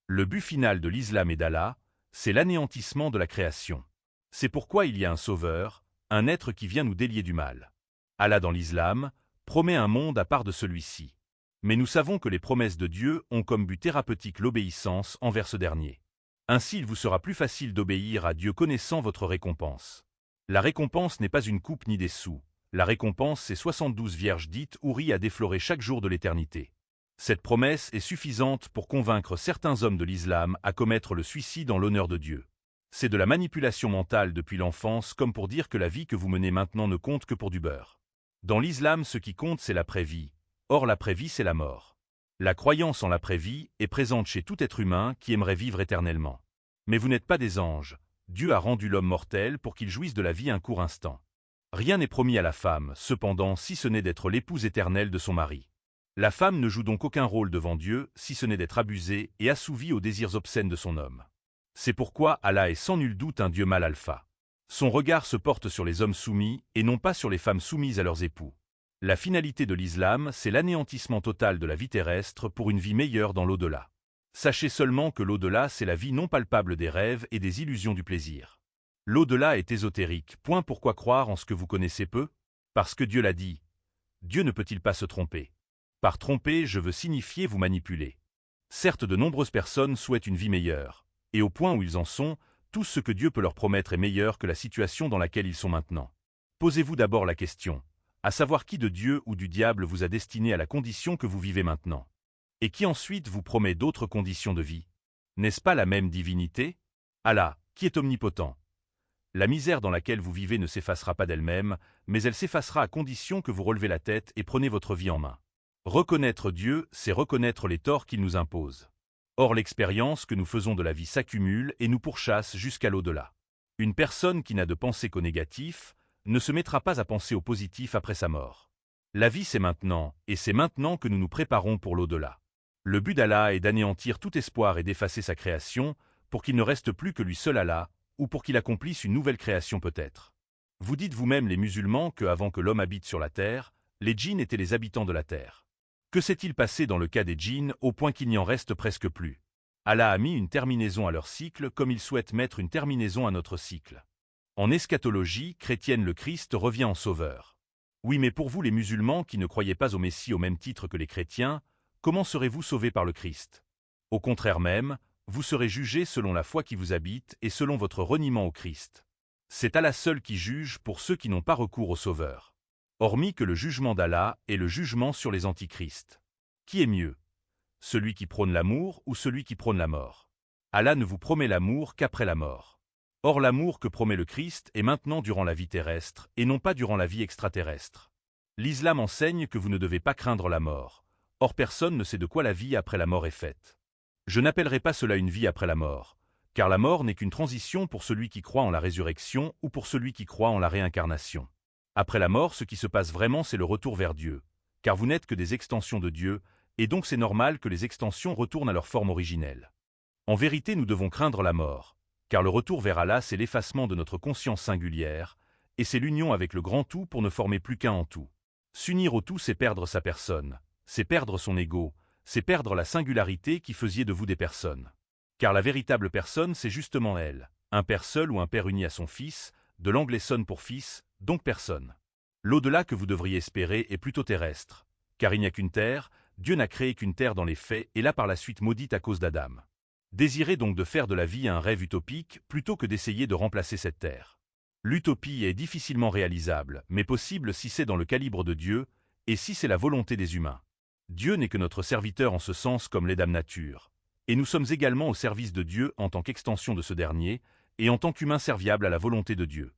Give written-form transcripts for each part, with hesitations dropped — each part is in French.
Le but final de l'islam et d'Allah, c'est l'anéantissement de la création. C'est pourquoi il y a un sauveur, un être qui vient nous délier du mal. Allah dans l'islam promet un monde à part de celui-ci. Mais nous savons que les promesses de Dieu ont comme but thérapeutique l'obéissance envers ce dernier. Ainsi il vous sera plus facile d'obéir à Dieu connaissant votre récompense. La récompense n'est pas une coupe ni des sous. La récompense c'est 72 vierges dites ou riz à déflorer chaque jour de l'éternité. Cette promesse est suffisante pour convaincre certains hommes de l'islam à commettre le suicide en l'honneur de Dieu. C'est de la manipulation mentale depuis l'enfance comme pour dire que la vie que vous menez maintenant ne compte que pour du beurre. Dans l'islam ce qui compte c'est l'après-vie. Or l'après-vie c'est la mort. La croyance en l'après-vie est présente chez tout être humain qui aimerait vivre éternellement. Mais vous n'êtes pas des anges. Dieu a rendu l'homme mortel pour qu'il jouisse de la vie un court instant. Rien n'est promis à la femme, cependant, si ce n'est d'être l'épouse éternelle de son mari. La femme ne joue donc aucun rôle devant Dieu, si ce n'est d'être abusée et assouvie aux désirs obscènes de son homme. C'est pourquoi Allah est sans nul doute un Dieu mal alpha. Son regard se porte sur les hommes soumis et non pas sur les femmes soumises à leurs époux. La finalité de l'islam, c'est l'anéantissement total de la vie terrestre pour une vie meilleure dans l'au-delà. Sachez seulement que l'au-delà, c'est la vie non palpable des rêves et des illusions du plaisir. L'au-delà est ésotérique, point pourquoi croire en ce que vous connaissez peu? Parce que Dieu l'a dit. Dieu ne peut-il pas se tromper? Par tromper, je veux signifier vous manipuler. Certes, de nombreuses personnes souhaitent une vie meilleure, et au point où ils en sont, tout ce que Dieu peut leur promettre est meilleur que la situation dans laquelle ils sont maintenant. Posez-vous d'abord la question, à savoir qui de Dieu ou du diable vous a destiné à la condition que vous vivez maintenant, et qui ensuite vous promet d'autres conditions de vie. N'est-ce pas la même divinité? Allah, qui est omnipotent. La misère dans laquelle vous vivez ne s'effacera pas d'elle-même, mais elle s'effacera à condition que vous relevez la tête et prenez votre vie en main. Reconnaître Dieu, c'est reconnaître les torts qu'il nous impose. Or l'expérience que nous faisons de la vie s'accumule et nous pourchasse jusqu'à l'au-delà. Une personne qui n'a de pensée qu'au négatif ne se mettra pas à penser au positif après sa mort. La vie c'est maintenant, et c'est maintenant que nous nous préparons pour l'au-delà. Le but d'Allah est d'anéantir tout espoir et d'effacer sa création, pour qu'il ne reste plus que lui seul Allah, ou pour qu'il accomplisse une nouvelle création peut-être. Vous dites vous-même les musulmans que avant que l'homme habite sur la terre, les djinns étaient les habitants de la terre. Que s'est-il passé dans le cas des djinns au point qu'il n'y en reste presque plus? Allah a mis une terminaison à leur cycle comme il souhaite mettre une terminaison à notre cycle. En eschatologie chrétienne, le Christ revient en sauveur. Oui, mais pour vous les musulmans qui ne croyez pas au Messie au même titre que les chrétiens, comment serez-vous sauvés par le Christ? Au contraire même, vous serez jugés selon la foi qui vous habite et selon votre reniement au Christ. C'est Allah seul qui juge pour ceux qui n'ont pas recours au Sauveur. Hormis que le jugement d'Allah est le jugement sur les antichrists. Qui est mieux? Celui qui prône l'amour ou celui qui prône la mort? Allah ne vous promet l'amour qu'après la mort. Or l'amour que promet le Christ est maintenant durant la vie terrestre et non pas durant la vie extraterrestre. L'islam enseigne que vous ne devez pas craindre la mort. Or personne ne sait de quoi la vie après la mort est faite. Je n'appellerai pas cela une vie après la mort, car la mort n'est qu'une transition pour celui qui croit en la résurrection ou pour celui qui croit en la réincarnation. Après la mort, ce qui se passe vraiment, c'est le retour vers Dieu, car vous n'êtes que des extensions de Dieu, et donc c'est normal que les extensions retournent à leur forme originelle. En vérité, nous devons craindre la mort, car le retour vers Allah, c'est l'effacement de notre conscience singulière, et c'est l'union avec le grand tout pour ne former plus qu'un en tout. S'unir au tout, c'est perdre sa personne, c'est perdre son ego, c'est perdre la singularité qui faisait de vous des personnes. Car la véritable personne, c'est justement elle, un père seul ou un père uni à son fils, de l'anglais son pour fils, donc personne. L'au-delà que vous devriez espérer est plutôt terrestre, car il n'y a qu'une terre, Dieu n'a créé qu'une terre dans les faits et l'a par la suite maudite à cause d'Adam. Désirez donc de faire de la vie un rêve utopique plutôt que d'essayer de remplacer cette terre. L'utopie est difficilement réalisable, mais possible si c'est dans le calibre de Dieu, et si c'est la volonté des humains. Dieu n'est que notre serviteur en ce sens comme l'est Dame Nature, et nous sommes également au service de Dieu en tant qu'extension de ce dernier, et en tant qu'humains serviables à la volonté de Dieu.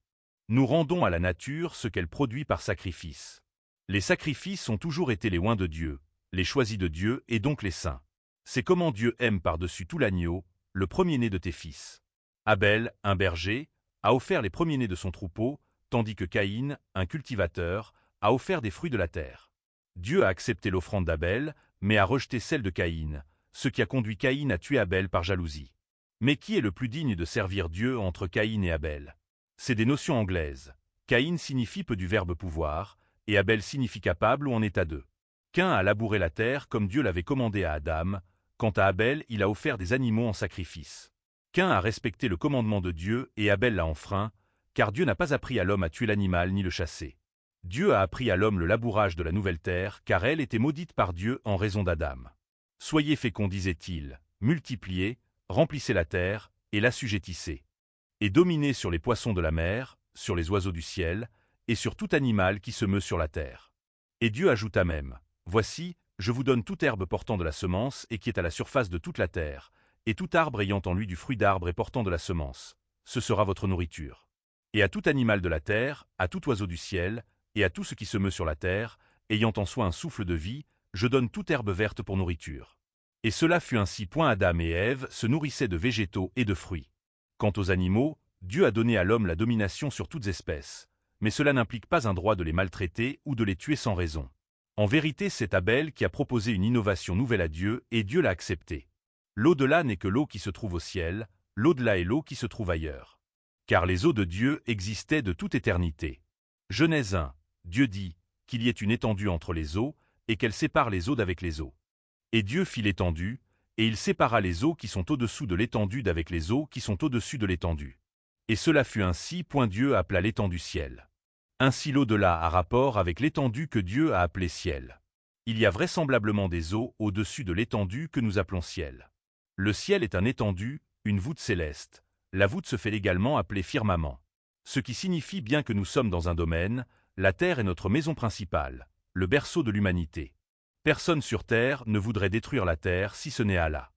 Nous rendons à la nature ce qu'elle produit par sacrifice. Les sacrifices ont toujours été les oints de Dieu, les choisis de Dieu et donc les saints. C'est comment Dieu aime par-dessus tout l'agneau, le premier-né de tes fils. Abel, un berger, a offert les premiers-nés de son troupeau, tandis que Caïn, un cultivateur, a offert des fruits de la terre. Dieu a accepté l'offrande d'Abel, mais a rejeté celle de Caïn, ce qui a conduit Caïn à tuer Abel par jalousie. Mais qui est le plus digne de servir Dieu entre Caïn et Abel? C'est des notions anglaises. Caïn signifie peu du verbe pouvoir, et Abel signifie capable ou en état de. Caïn a labouré la terre comme Dieu l'avait commandé à Adam, Quant à Abel, il a offert des animaux en sacrifice. Caïn a respecté le commandement de Dieu et Abel l'a enfreint, car Dieu n'a pas appris à l'homme à tuer l'animal ni le chasser. Dieu a appris à l'homme le labourage de la nouvelle terre, car elle était maudite par Dieu en raison d'Adam. Soyez féconds, disait-il, multipliez, remplissez la terre, et l'assujettissez. Et dominez sur les poissons de la mer, sur les oiseaux du ciel, et sur tout animal qui se meut sur la terre. Et Dieu ajouta même, voici, je vous donne toute herbe portant de la semence et qui est à la surface de toute la terre, et tout arbre ayant en lui du fruit d'arbre et portant de la semence, ce sera votre nourriture. Et à tout animal de la terre, à tout oiseau du ciel, et à tout ce qui se meut sur la terre, ayant en soi un souffle de vie, je donne toute herbe verte pour nourriture. Et cela fut ainsi. Adam et Ève se nourrissaient de végétaux et de fruits. Quant aux animaux, Dieu a donné à l'homme la domination sur toutes espèces, mais cela n'implique pas un droit de les maltraiter ou de les tuer sans raison. En vérité, c'est Abel qui a proposé une innovation nouvelle à Dieu et Dieu l'a acceptée. L'au-delà n'est que l'eau qui se trouve au ciel, l'au-delà est l'eau qui se trouve ailleurs. Car les eaux de Dieu existaient de toute éternité. Genèse 1, Dieu dit qu'il y ait une étendue entre les eaux et qu'elle sépare les eaux d'avec les eaux. Et Dieu fit l'étendue, et il sépara les eaux qui sont au-dessous de l'étendue d'avec les eaux qui sont au-dessus de l'étendue. Et cela fut ainsi. Dieu appela l'étendue ciel. Ainsi l'au-delà a rapport avec l'étendue que Dieu a appelée ciel. Il y a vraisemblablement des eaux au-dessus de l'étendue que nous appelons ciel. Le ciel est un étendue, une voûte céleste. La voûte se fait également appeler firmament. Ce qui signifie bien que nous sommes dans un domaine, la terre est notre maison principale, le berceau de l'humanité. Personne sur terre ne voudrait détruire la terre si ce n'est Allah.